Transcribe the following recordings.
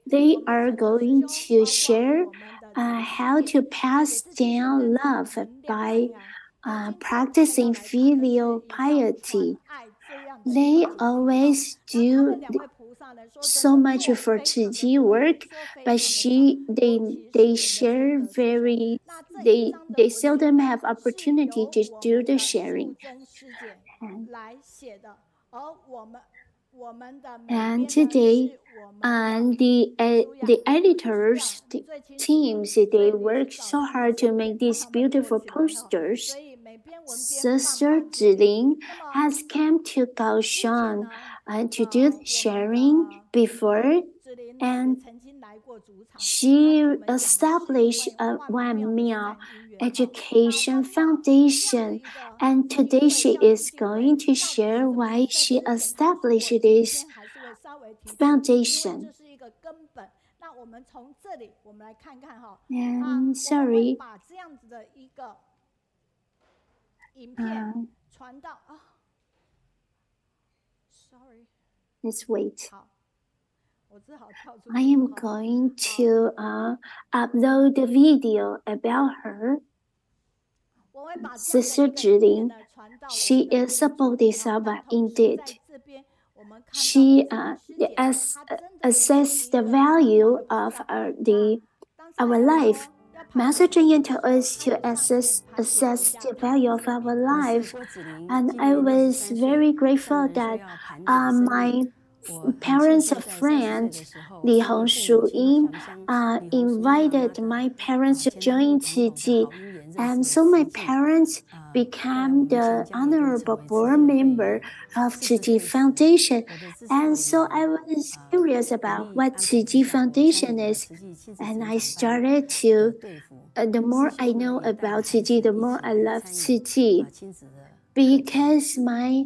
they are going to share how to pass down love by practicing filial piety. They always do so much for Chiji work, but they share they seldom have opportunity to do the sharing. And today, the editors, the teams, they work so hard to make these beautiful posters. Sister Zhiling has come to Kaohsiung to do the sharing before, and she established a one meal education foundation, and today she is going to share why she established this foundation. And sorry. Let's wait. I am going to upload the video about her. Sister Zhiling, she is a bodhisattva indeed. She assessed the value of our life. Master Zheng told us to assess the value of our life, and I was very grateful that my parents' friend, Li Hongshu-yin, invited my parents to join Qiji, and so my parents became the honorable board member of Qiji Foundation. And so I was curious about what Qiji Foundation is, and I started to. The more I know about Qiji, the more I love Qiji. Because my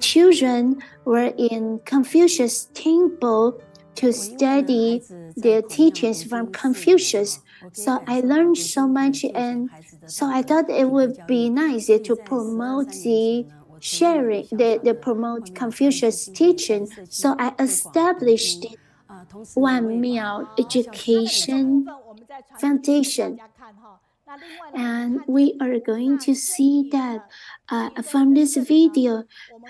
children were in Confucius temple to study the teachings from Confucius. So I learned so much, and so I thought it would be nice to promote the sharing, the promote Confucius teaching. So I established one meal education foundation. And we are going to see that from this video,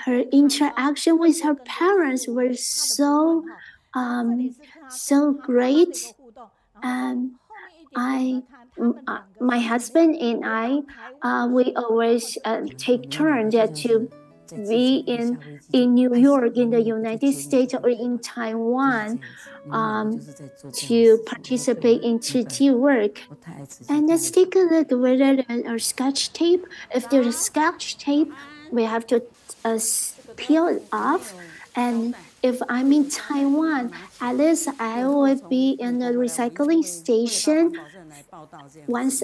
her interaction with her parents were so great. And my husband and I, we always take turns to be in New York, in the United States, or in Taiwan to participate in Qiji work. And let's take a look whether there are scotch tape. If there's a scotch tape, we have to peel it off. And if I'm in Taiwan, at least I would be in the recycling station once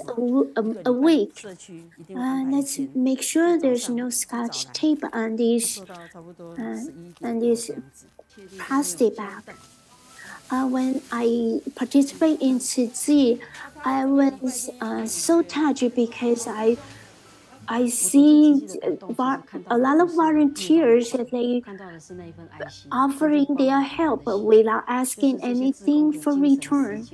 a week. Let's make sure there's no scotch tape on this plastic bag. When I participate in Qiji, I was so touched because I see a lot of volunteers, they offering their help without asking anything for return.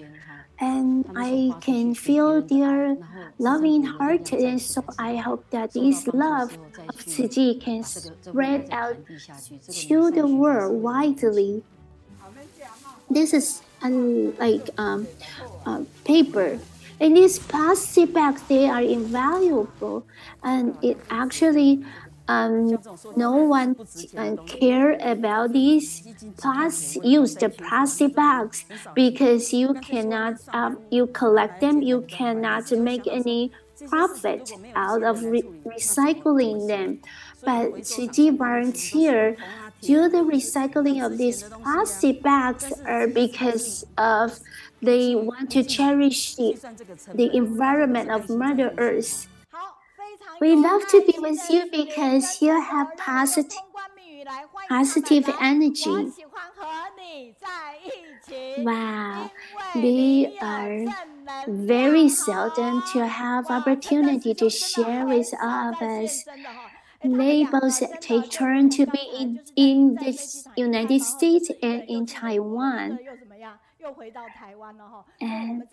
And I can feel their loving heart, and so I hope that this love of Qiji can spread out to the world widely. This is paper. And these plastic bags, they are invaluable, and it actually no one care about these used plastic bags, because you cannot you collect them, you cannot make any profit out of recycling them. But Qiji volunteer do the recycling of these plastic bags because of they want to cherish the environment of Mother Earth. We love to be with you because you have positive energy. Wow, we are very seldom to have opportunity to share with all of us. labels take turn to be in the United States and in Taiwan. And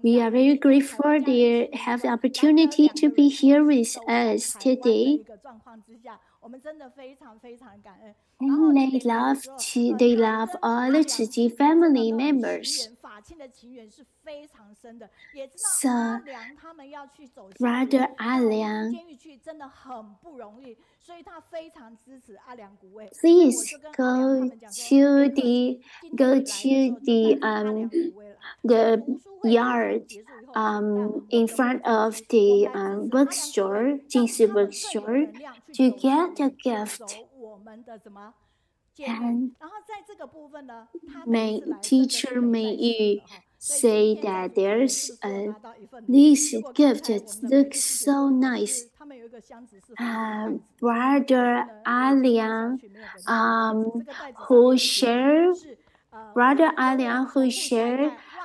we are very grateful they have the opportunity to be here with us today. And they love all the Zhi family members. So, Brother Liang, please go to the yard in front of the bookstore, Jingshi bookstore, to get a gift. And teacher Mei Yu say that there's this gift that looks so nice. Brother Liang, who shared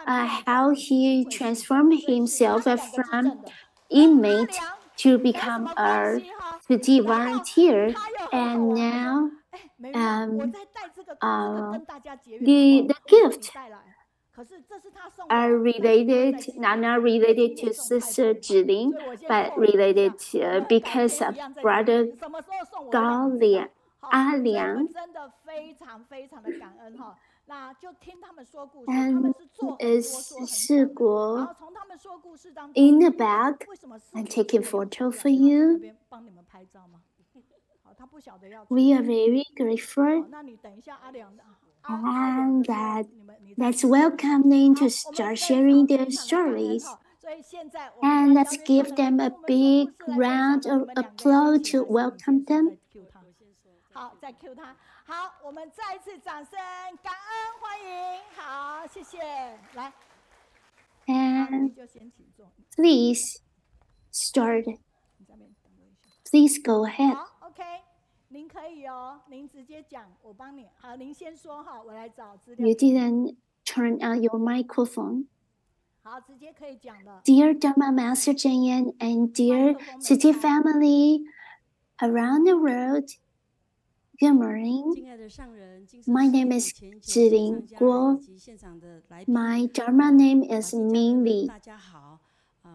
how he transformed himself from inmate to become a city volunteer, and now the gift are related, not related to Sister Zhiling, but related to, because of Brother Liang. And is Shiguo in the back and taking photo for you. We are very grateful, and let's welcome them to start sharing their stories. And let's give them a big round of applause to welcome them. 好，再 Q 他。好，我们再一次掌声，感恩欢迎。好，谢谢。来， And please start. Please go ahead. 好 ，OK， 您可以哦，您直接讲，我帮你。好，您先说哈，我来找资料。You didn't turn on your microphone. 好，直接可以讲的。Dear Dharma Master Zhenyan and dear City family around the world. Good morning. My name is Zhiling Guo. My Dharma name is Ming Li.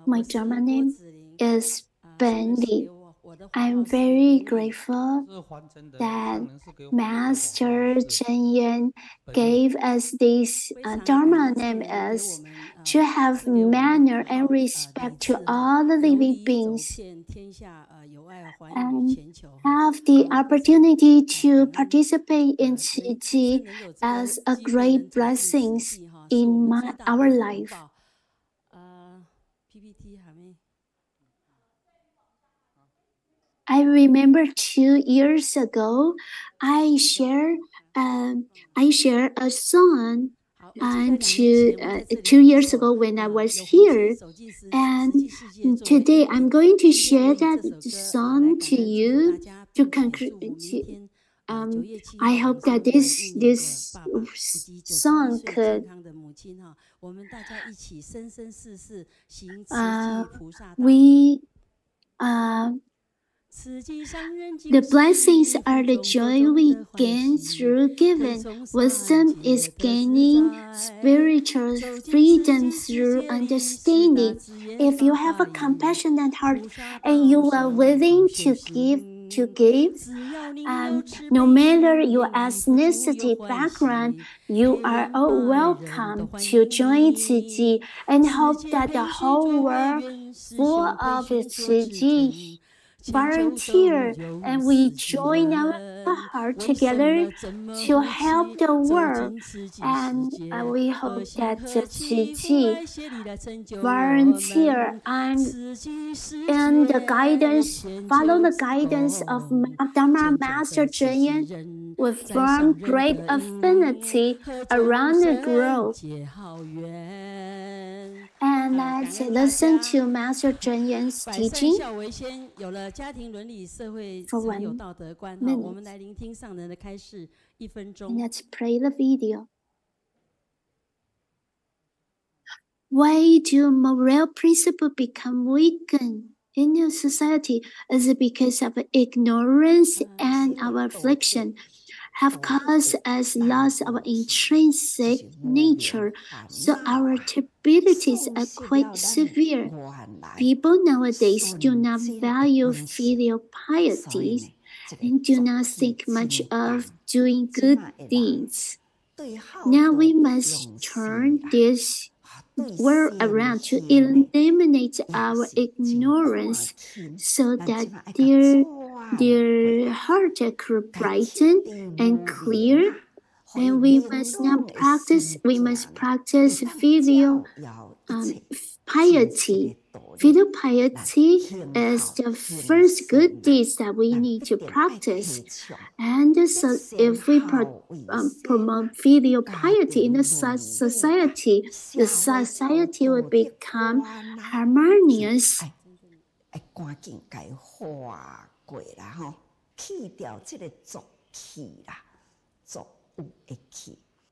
My Dharma name is Ben Li. I'm very grateful that Master Zhenyan gave us this Dharma name as to have manner and respect to all the living beings, and have the opportunity to participate in Qi as a great blessing in our life. I remember 2 years ago, I shared a song. And 2 years ago when I was here, and today I'm going to share that song to you to conclude. I hope that this song could the blessings are the joy we gain through giving. Wisdom is gaining spiritual freedom through understanding. If you have a compassionate heart and you are willing to give, no matter your ethnicity background, you are all welcome to join Qi and hope that the whole world full of Qi volunteer, and we join our heart together to help the world, and we hope that the Qi volunteer and the guidance, follow the guidance of Dharma Master Zhenyan will form great affinity around the globe. And let's listen to Master Zhenyan's teaching for 1 minute. And let's play the video. Why do moral principles become weakened in the society is because of ignorance and our affliction have caused us loss of intrinsic nature, so our abilities are quite severe. People nowadays do not value filial piety and do not think much of doing good deeds. Now we must turn this world around to eliminate our ignorance so that their heart could brighten and clear. And we must practice filial piety. Filial piety is the first good deeds that we need to practice. And so if we promote filial piety in the society, the society will become harmonious.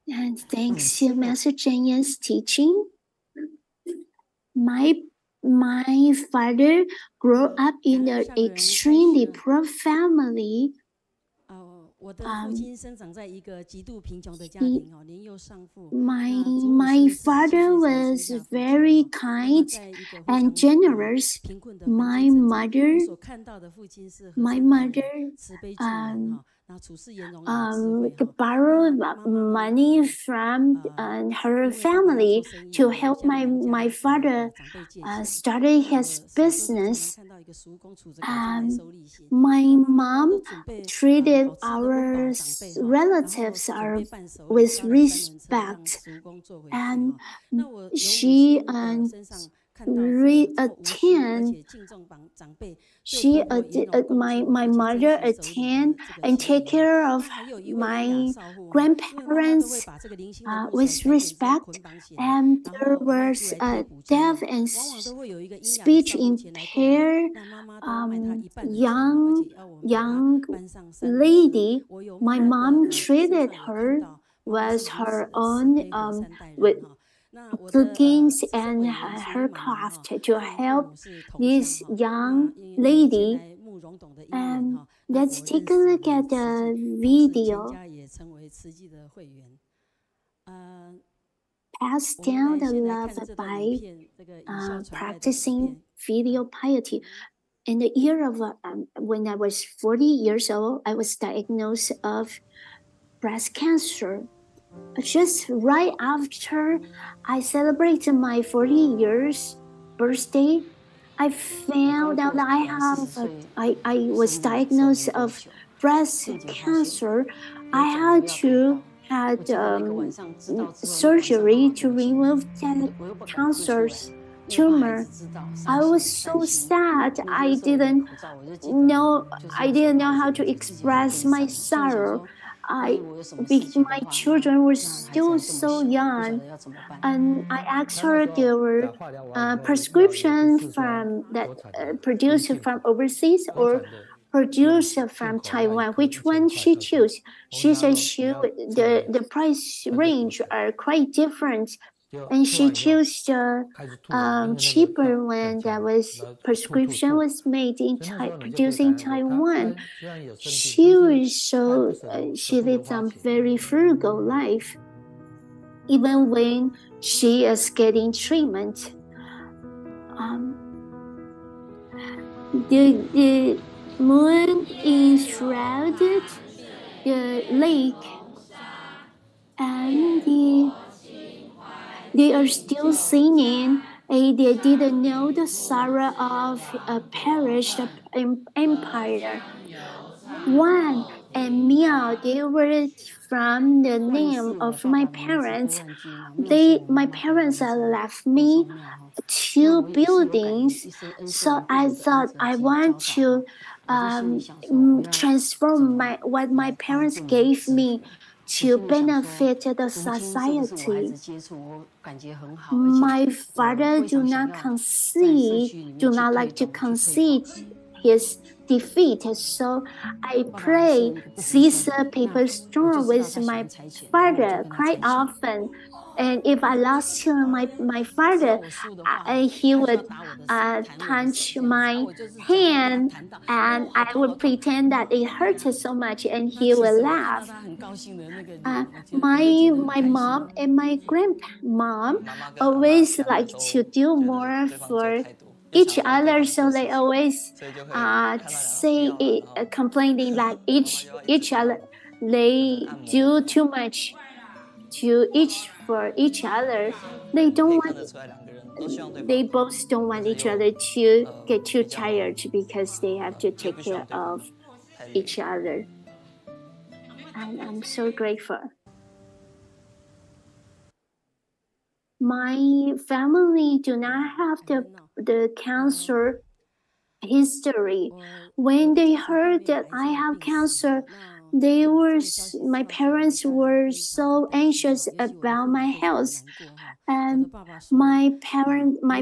And thanks to Master Cheng Yan's teaching, my father grew up in an extremely poor family. My father was very kind and generous. My mother borrowed money from her family to help my father started his business. My mom treated our relatives with respect, and she my mother attend and take care of my grandparents with respect, and there was a deaf and speech impaired young lady. My mom treated her with her own with cookings and her craft to help this young lady. And let's take a look at the video. Pass down the love by practicing filial piety. In the year of when I was 40 years old, I was diagnosed of breast cancer. Just right after I celebrated my 40 years birthday, I found out that I was diagnosed of breast cancer. I had to had surgery to remove that cancer's tumor. I was so sad. I didn't know how to express my sorrow. My children were still so young, and I asked her there were prescription from that produced from overseas or produced from Taiwan. Which one she chose? She said the price range are quite different, and she chose the cheaper one that was prescription was made in produced in Taiwan. She was she lives a very frugal life, even when she is getting treatment. The moon enshrouded the lake, and they are still singing. They didn't know the sorrow of a perished empire. Huang and Miao, they were from the name of my parents. My parents left me 2 buildings, so I thought I want to transform what my parents gave me to benefit the society. My father do not like to concede his defeat. So I pray scissor paper stone with my father quite often. And if I lost my father, he would punch my hand, and I would pretend that it hurts so much, and he will laugh. My mom and my grandmom always like to do more for each other, so they always complaining that each other they do too much to each other. They don't want they both don't want each other to get too tired because they have to take care of each other. And I'm so grateful. My family do not have the cancer history. When they heard that I have cancer, my parents were so anxious about my health. And my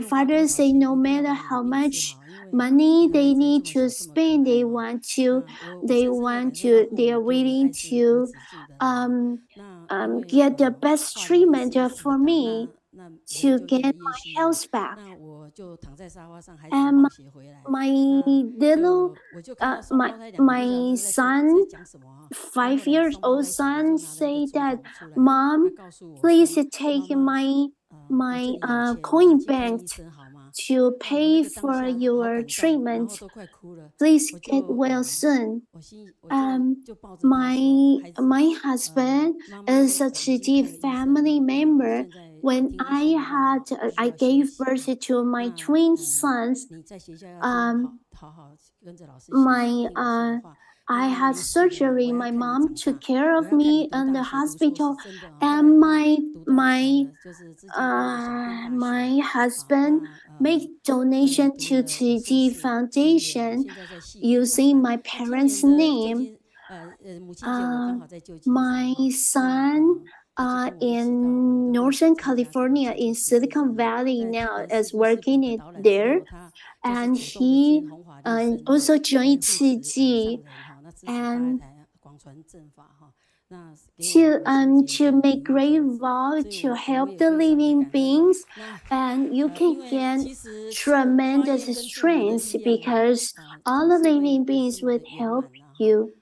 father said no matter how much money they need to spend, they are willing to get the best treatment for me to get my health back. And my son, 5 years old son, say that, "Mom, please take my coin bank to pay for your treatment. Please get well soon." My husband is a Chengde family member. When I gave birth to my twin sons, I had surgery. My mom took care of me in the hospital, and my husband made donation to Chengde Foundation using my parents' name. My son in Northern California, in Silicon Valley now, is working there, and he also joined Chengde and to make great vow to help the living beings, and you can get tremendous strength because all the living beings would help you.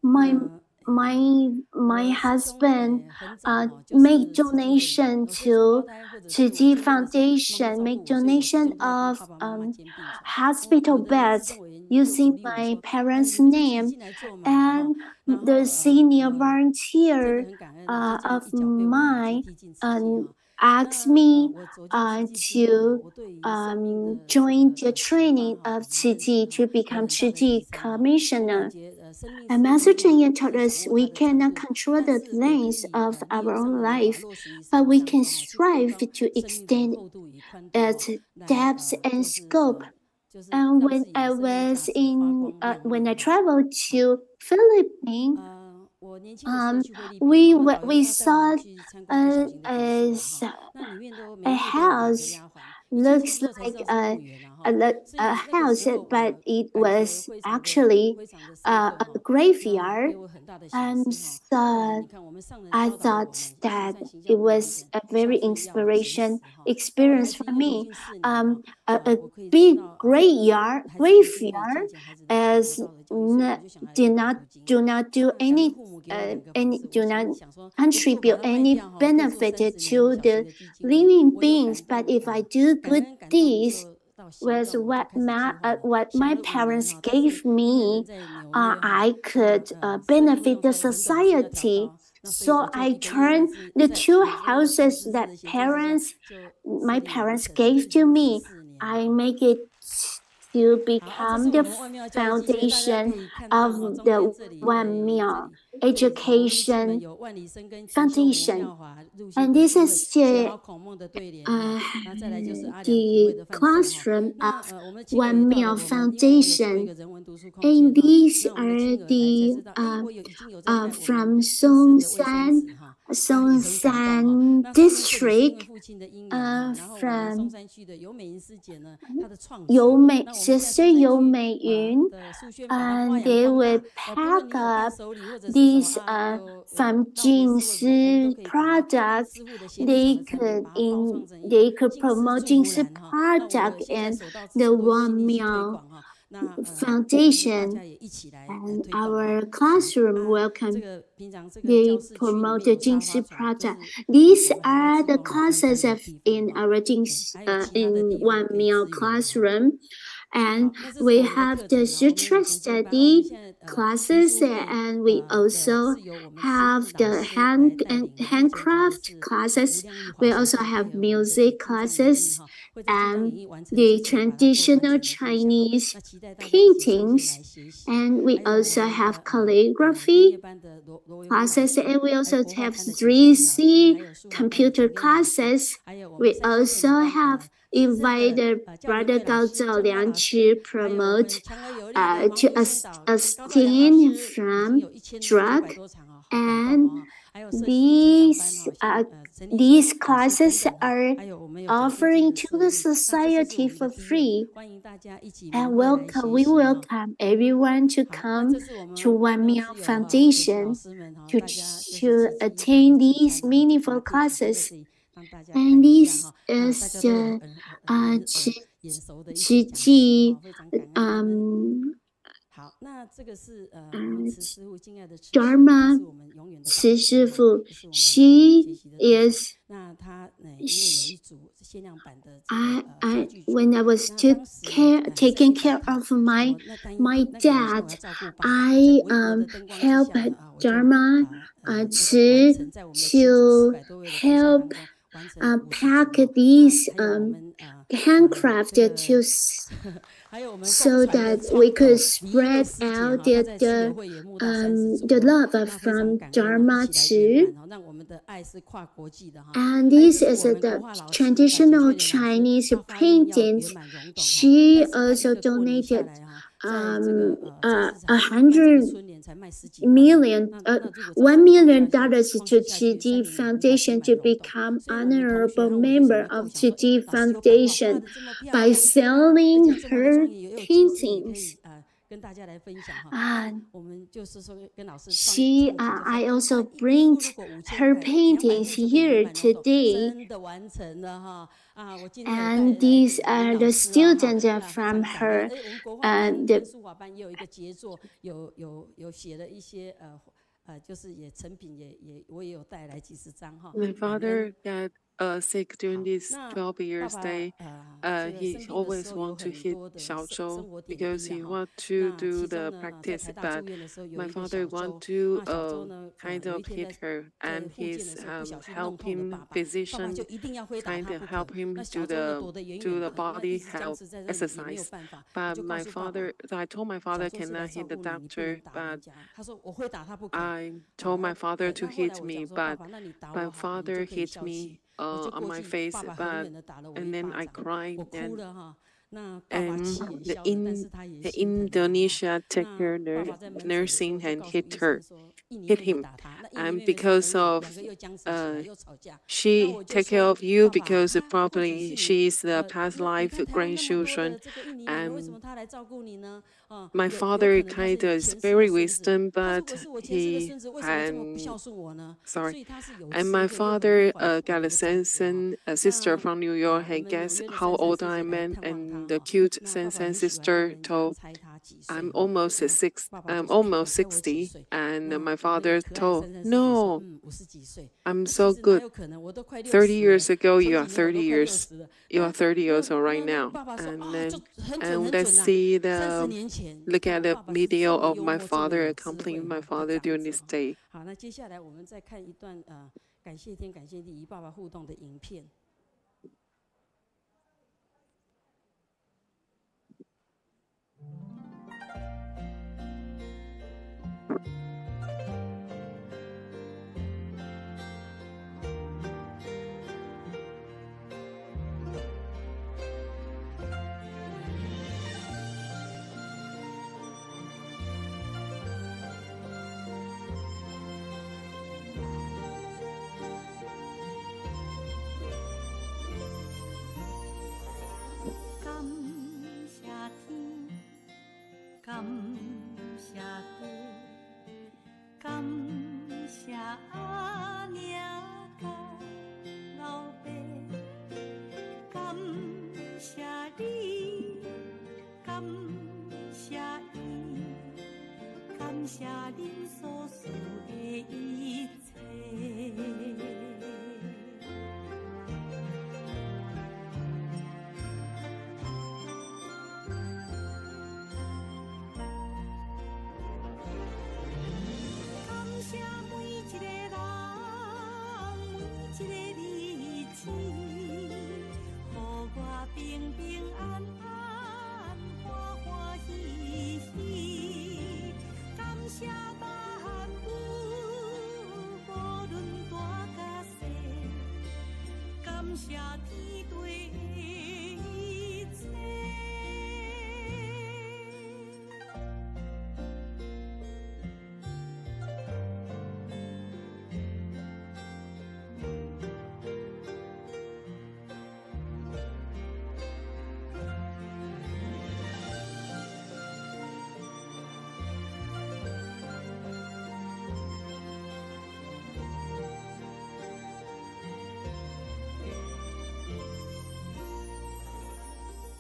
My husband make donation to the foundation, make donation of hospital beds using my parents' name, and the senior volunteer of mine asked me to join the training of Chengde to become Chengde commissioner. And Master Cheng Yen taught us we cannot control the length of our own life, but we can strive to extend its depth and scope. And when I traveled to Philippines, we saw a house, looks like a house, but it was actually a graveyard. And so I thought that it was a very inspiration experience for me. A big graveyard do not contribute any benefit to the living beings. But if I do good deeds with what my parents gave me, I could benefit the society. So I turned the two houses that my parents gave to me, I make it to become the foundation of the One Meal Education Foundation. And this is the classroom of One Meal Foundation. And these are the from Songsan Songsan district from Sister Yu Meiyun, and they would pack up these from Jingshi products. They could promote Jingshi product and the Wang Miao Foundation, and our classroom welcome. They promote the Jingshi product. These are the classes in our in Wang Miao classroom. And we have the sutra study classes, and we also have the handcraft classes. We also have music classes and the traditional Chinese paintings, and we also have calligraphy classes, and we also have 3C computer classes. We also have invited Brother Gao Zhaoliang to promote to abstain from drug, and these classes are offering to the society for free. And we welcome everyone to come to Wang Miao Foundation to attend these meaningful classes. And this is Dharma Ci Shifu. She is when I was taking care of my dad, I helped Dharma to help pack these handcraft to so that we could spread out the love from Dharma too. And this is the traditional Chinese paintings. She also donated $1 million to Chengde Foundation to become honorable member of Chengde Foundation by selling her paintings. I also bring her paintings here today. And these are the students from her. My father got sick during these 12 years day. He always want to hit Xiaozhou because he want to do the practice, but my father want to kind of hit her, and his helping physician kind of help him do the body health exercise. But I told my father cannot hit the doctor, but I told my father to hit me, but my father hit me on my face, and then I cried, and the Indonesia take care nursing and hit him, and because of she take care of you because probably she is the past life grandchildren, and my father kind of is very wisdom, but he and my father got a sister from New York, and guess how old I am, and the cute Sensen sister told I'm almost 60, and my father told, no, I'm so good. 30 years ago, you are 30 years old right now. And let's see look at the video of my father accompanying my father during this day. 好，那接下来我们再看一段感谢天感谢地与爸爸互动的影片。感谢伊，感谢恁所赐的一切。平平安安，欢欢喜喜，感谢万有，无论大甲小，感谢天地的一切。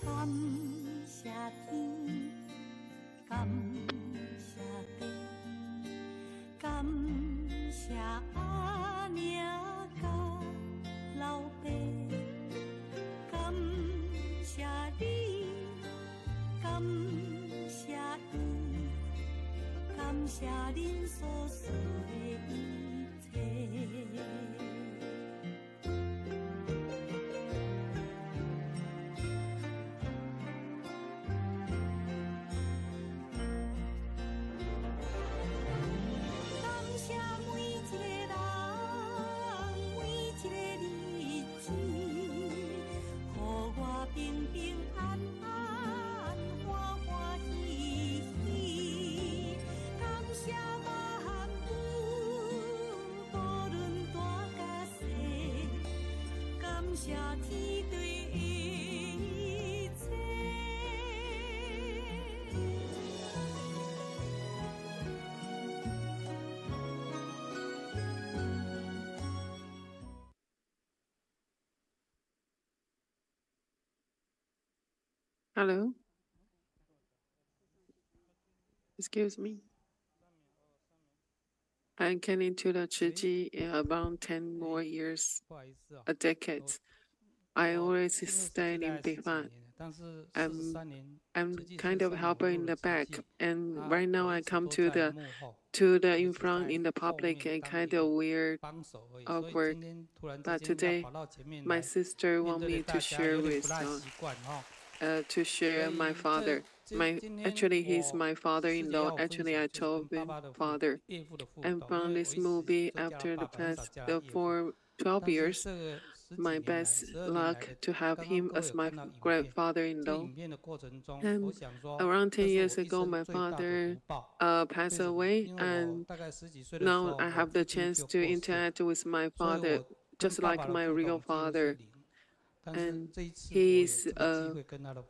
感谢天，感谢地，感谢阿娘甲老爸，感谢你，感谢伊，感谢恁所赐的一切。平平安安，欢欢喜喜，感谢万有，无论大甲小，感谢天地的一切。Hello? Excuse me. I'm getting to the Chiji in about 10 more years, a decade. I always stay in Beifan. I'm kind of helper in the back, and right now I come to the in front in the public and kind of weird, awkward. But today, my sister want me to share with to share my father. Actually he's my father-in-law. Actually I told him father. And from this movie after the past for 12 years, my best luck to have him as my grandfather-in-law. And around 10 years ago, my father passed away, and now I have the chance to interact with my father, just like my real father. And he is a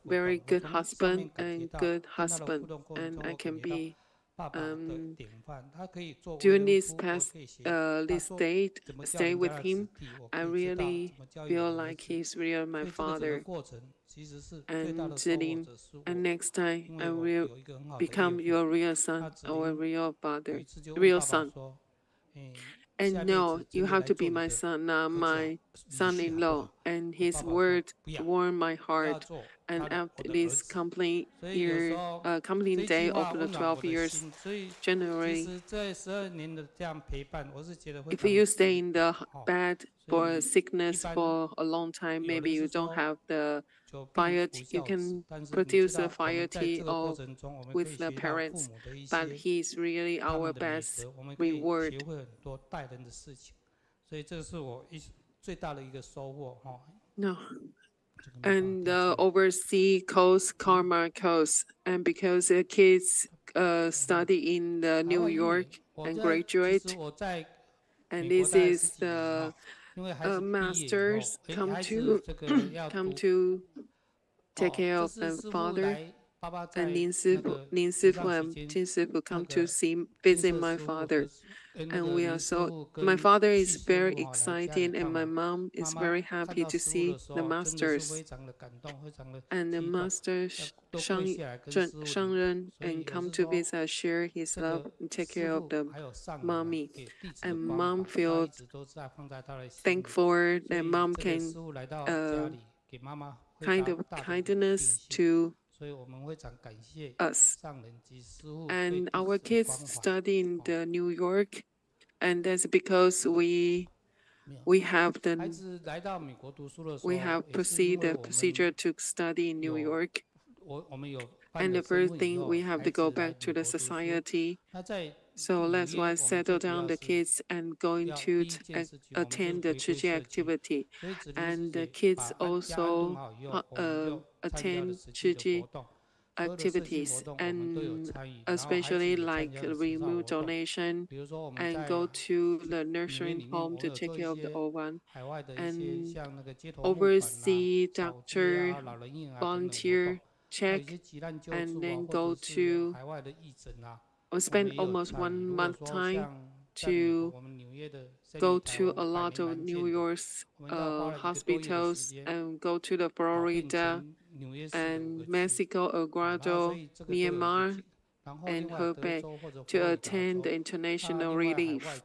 very good husband and and I can be during this past this date stay with him. I really feel like he's really my father and Zhiling. And next time I will become your real son or real father, real son. And no, you have to be my son, not my son-in-law. And his words warm my heart. And after this complete complete day of the 12 years, January, if you stay in the bed for sickness for a long time, maybe you don't have the fire. You can produce a fire tea or with the parents, but he's really our best reward. No. And oversee coast karma coast, and because the kids study in the New York and graduate, and this is the masters come to come to take care of my father, and Nin Sifu and Jin Sifu come to visit my father. And we are so, my father is very excited and my mom is very happy to see the masters. And the master Shangren and come to visit, share his love and take care of the mommy. And mom feels thankful that mom can kind of kindness to us. And our kids study in the New York, and that's because we have proceed the procedure to study in New York. And the first thing we have to go back to the society. So that's why settle down the kids and going to attend the Chiji activity. And the kids also attend Chiji activities, and especially like remove donation and go to the nursing home to take care of the old one, and oversee doctor volunteer check, and then go to or spend almost 1 month time to go to a lot of New York's hospitals and go to the Florida and Mexico, Ecuador, Myanmar, and Hebei to attend the international relief.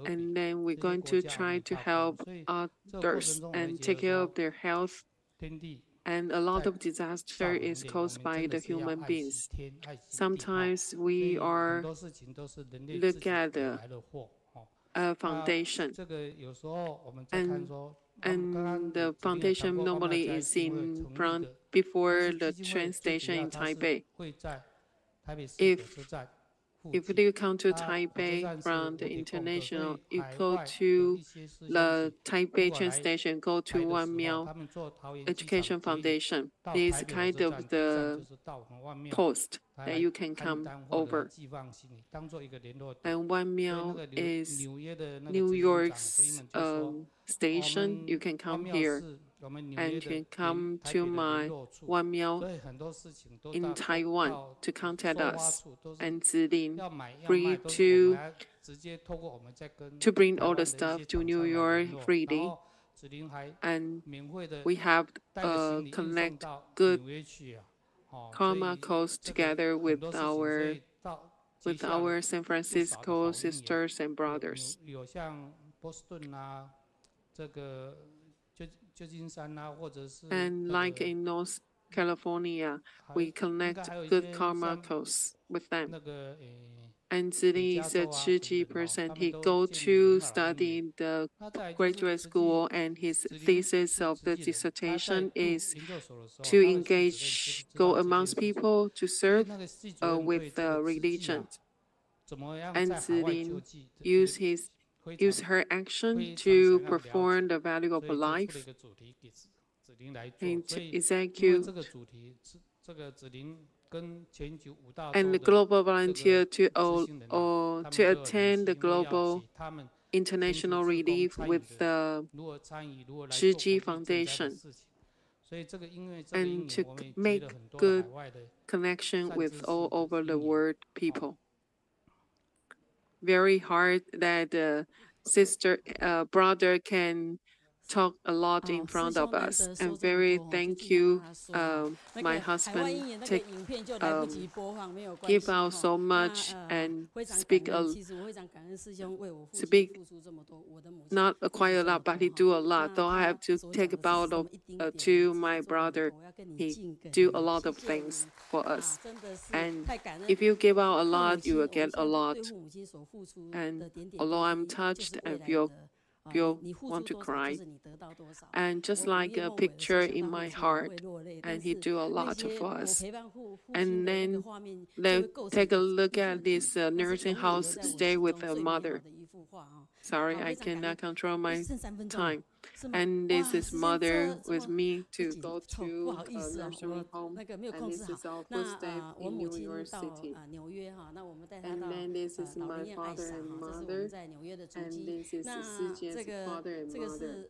And then we're going to try to help others and take care of their health. And a lot of disaster is caused by the human beings. Sometimes we are look at the foundation, and the foundation normally is in front before the train station in Taipei. If you come to Taipei from the international, you go to the Taipei train station, go to Wan Miao Education Foundation. It's kind of the post that you can come over. And Wan Miao is New York's station. You can come here and can come to my Wan Miao in Taiwan to contact us, and Zhiling free to bring all the stuff to New York freely. And we have connect good karma codes together with our San Francisco sisters and brothers. And like in North California, we connect good karma codes with them. And Zhiling is a Chiji person. He go to study in the graduate school, and his thesis of the dissertation is to engage, go amongst people to serve with religion. And Zhiling use her action to perform the value of a life and to execute and the global volunteer to attend the global international relief with the Zhiji Foundation and to make good connection with all over the world people. Very hard that brother can talk a lot in front of us, and very thank you, my husband give out so much and speak not quite a lot, but he do a lot. Though I have to take about to my brother, he do a lot of things for us. And if you give out a lot, you will get a lot. And although I'm touched and feel want to cry, and just like a picture in my heart, and he do a lot for us. And then take a look at this nursing house, stay with a mother. Sorry, I cannot control my time. And this is mother with me to go to a nursery home. And this is our first step in New York City. And then this is my father and mother. And this is Sijian's father and mother.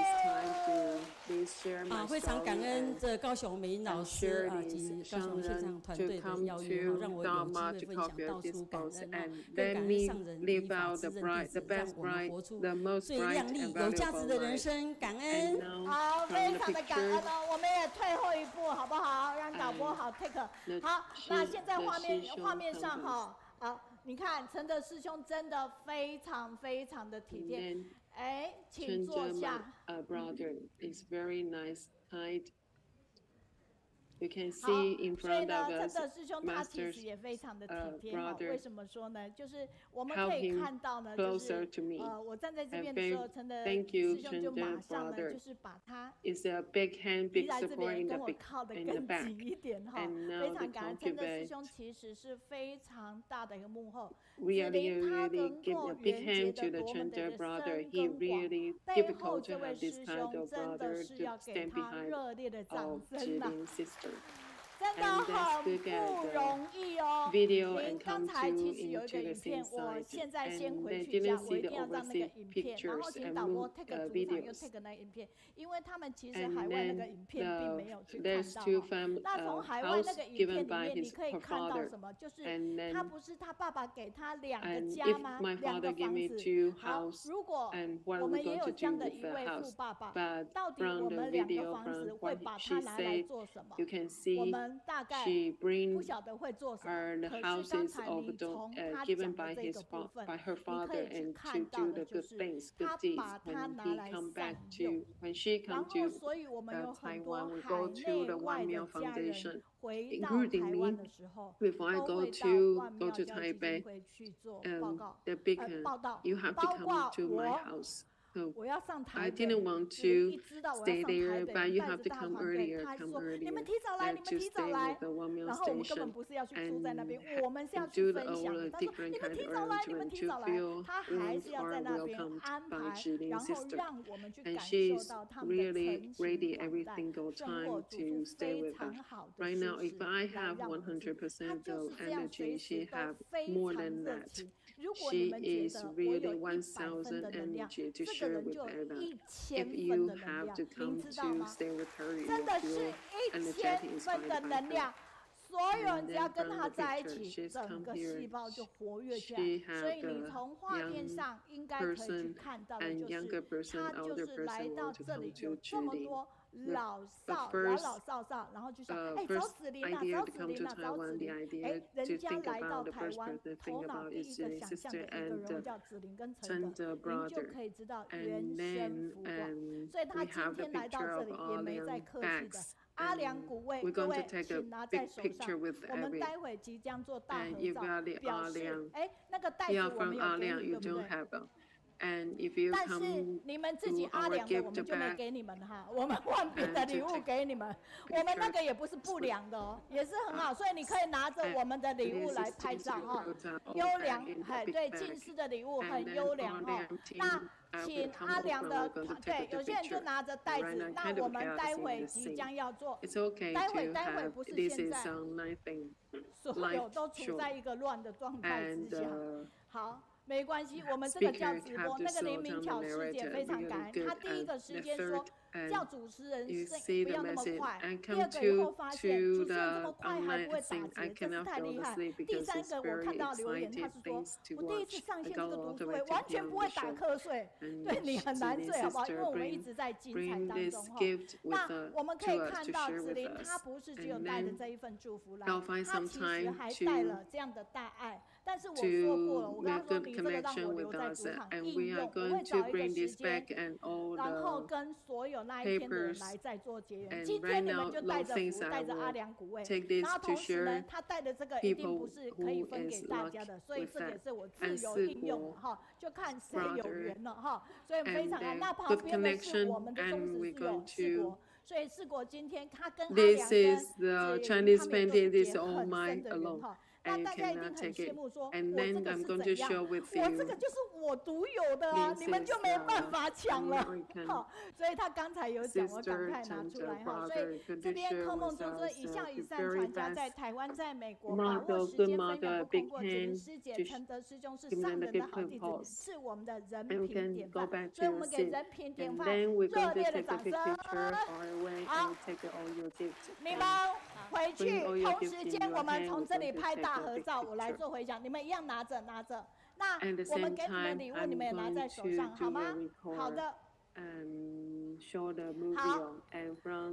this time to please share my 非常感 story 恩 and 这高雄明老 and 师 share 及 these 高雄线上 Shangren 团 to 队的 come 邀约让 to 我有机 Dharma 会 to 分享 copy 到 this 处感 post 恩 and 更 let 感恩 me 上人 live 以法 out 之 the 人弟 bright, the 子，让 best 我们 bright, 活出 the most 最 bright 亮丽 and 有价值 valuable 的人 life. 生，感 And 恩。 now 好， from 非 the 常的感 picture, 恩哦，我们也退后一步，好不好？让导播好 take。好，那现在画面上哈，你看陈德师兄真的非常非常的体贴，哎，请坐 Chengde 下。brother is very nice, kind. You can 好， see in 所以 front 呢， of 陈 us, 德师兄他其 Master's 实也非常的体贴哈。 brother 为什么说呢？就是我们 help 可以 him 看到呢，就 closer 是 to me. 我站在这 And 边的时候，陈德 thank you, 师兄就 Chengde 马上呢， brother. 就是把他 It's a big hand, 移 big 来这 support 边， in 跟 the 我靠得 in the 更 back. 紧一点哈。 And 非 now 常 the 感恩陈德师 concubine 兄，其实是非常大的一个幕后。子 really, 琳他 really 能 give 够 a big 连接 hand 的 to the 多么的 Chengde brother. 深 He 跟广， really 背后 difficult 这 to 位 have this 师 kind 兄 of 真的 brother 是 to 要给 stand 他 behind 热烈的掌 of 声呐！ Zhiling sister. and let's look at the video and come to into the same side. And they didn't see the overseas pictures and videos. And then there's two house given by her father. And then and if my father gave me 2 houses, and what are we going to do with the house? But from the video, from what she said, you can see she brings the houses of given by her father, and to do the good things, good deeds. When she come to Taiwan, we go to the One Meal Foundation, including me. Before I go to Taipei, the beacon, you have to come to my house. So I didn't want to stay there, but you have to come earlier to stay with the One Meal Station and do all the different kind of arrangement to feel warm or welcomed by Zhiling's sister. And she's really ready every single time to stay with her. Right now, if I have 100% of energy, she have more than that. She is really 1,000 energy to share with Ella. If you have to come to stay with her, you feel energetic inspired by her. 所有人只要跟他在一起，整个细胞就活跃起来。所以你从画片上应该可以去看到的就是，他就是来到这里有这么多老少然后就想，找子琳啊，找子琳啊，找子琳。人家来到台湾，头脑第一个想象的一个人物叫子琳跟承德，您就可以知道原生福广。所以他今天来到这里也没再客气的。阿良古味，各位请拿在手上。我们待会即将做大合照，表示那个袋子我们有给你，对不对？但是你们自己阿良的我们就没给你们哈，我们换别的礼物给你们，我们那个也不是不良的哦，也是很好，所以你可以拿着我们的礼物来拍照哈，优良，对，近视的礼物很优良哈。那请阿良的，对，有些人就拿着袋子，那我们待会即将要做，待会不是现在，所有都处在一个乱的状态之下，好。没关系，我们这个叫直播，那个林明巧师姐非常感恩。她第一个时间说叫主持人不要那么快，第二个以后发现主持人这么快还不会打结，真是太厉害。第三个我看到留言，他是说我第一次上线这个读书会完全不会打瞌睡，对你很难睡好不好？因为我们一直在精彩当中哈。那我们可以看到子琳她不是只有带着这一份祝福来，她其实还带了这样的大爱。但是我说过了，我刚刚说你这个让我留在主场应用，我会找一个时间，然后跟所有那一天的人来再做结缘。今天你们就带着福，带着阿良古味，然后同时呢，他带的这个一定不是可以分给大家的，所以这也是我自由应用哈，就看谁有缘了哈。所以非常爱。那旁边的是我们的宗旨是有四国，所以四国今天他跟阿良跟他们有做结很深的缘哈。那大家一定很羡慕说，我这个是怎样？我这个就是我独有的啊，你们就没办法抢了。好，所以他刚才有讲，我赶快拿出来哈。所以这边柯梦珠说，一向以善传家，在台湾、在美国，把握时间分享不空过。子琳师姐、承德师兄是上人的好弟子，是我们的人品典范。所以我们给人品典范热烈的掌声。好，你们回去，同时间我们从这里拍大合照，我来做回响，你们一样拿着。那我们给你们礼物，你们也拿在手上，好吗？好的。好，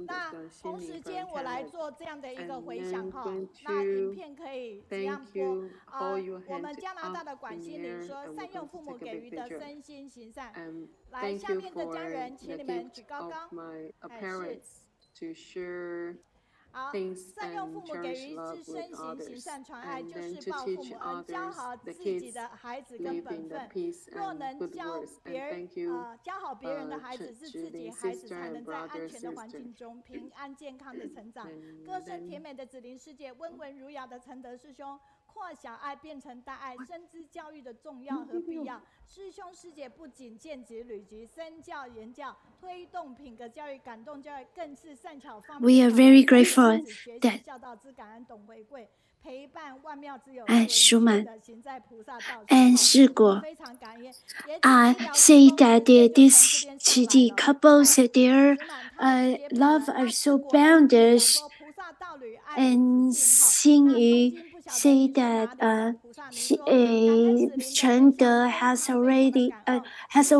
那同时间我来做这样的一个回响哈。那影片可以这样播我们加拿大的管心玲说，善用父母给予的身心行善。来，下面的家人，请你们举高高。是。好，善用父母给予是身行行善传爱，就是报父母恩，教好自己的孩子跟本分。若能教好别人的孩子，是自己孩子才能在安全的环境中平安健康的成长。歌声甜美的子琳师姐，温文儒雅的承德师兄。破小爱变成大爱，深知教育的重要和必要。师兄师姐不仅见职履职、身教言教，推动品格教育、感动教育，更是善巧方便。 We are very grateful that 孝道之感恩懂回馈，陪伴万妙之友，舒曼行在菩萨道。世果非常感恩。say that this couple said their love are so boundless, and Xingyu say that Chengde has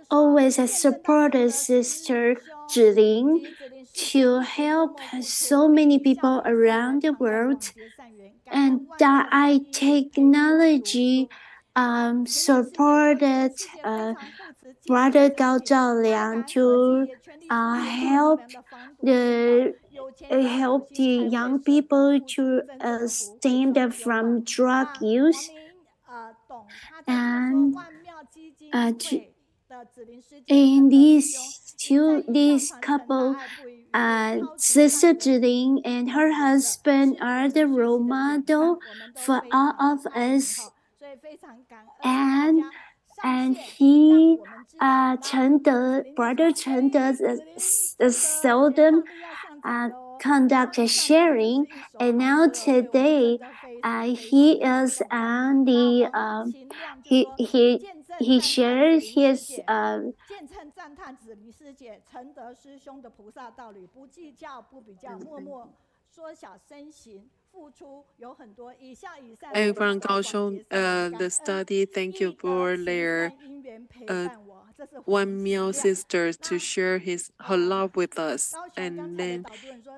always supported sister Zhiling to help so many people around the world, and that I technology supported Brother Gao Zhaoliang to help the young people to stand from drug use, and in this couple, Sister Zhiling and her husband are the role model for all of us, and he, Brother Chengde, seldom conduct a sharing, and now today, he is on the he shares his 见称赞叹子离师姐、承德师兄的菩萨道理，不计较不比较，默默缩小身形。 Everyone Kaohsiung, the study, thank you for their one Miao sisters to share her love with us, and then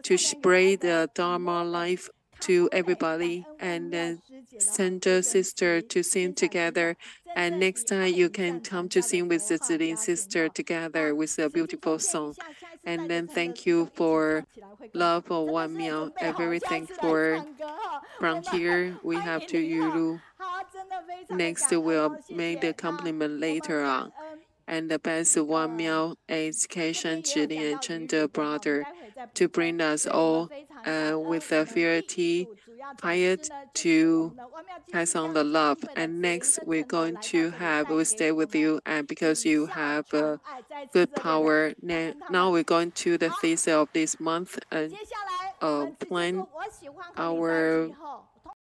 to spread the Dharma life to everybody, and then send a sister to sing together. And next time you can come to sing with the Zhiling sister together with a beautiful song. And then thank you for love of one Miao, everything for from here we have to Yulu. Next we'll make the compliment later on. And the best one Miao education Zhiling and Chengde brother to bring us all with the Piety to pass on the love. And next we're going to we'll stay with you, and because you have good power. Now we're going to the thesis of this month and plan our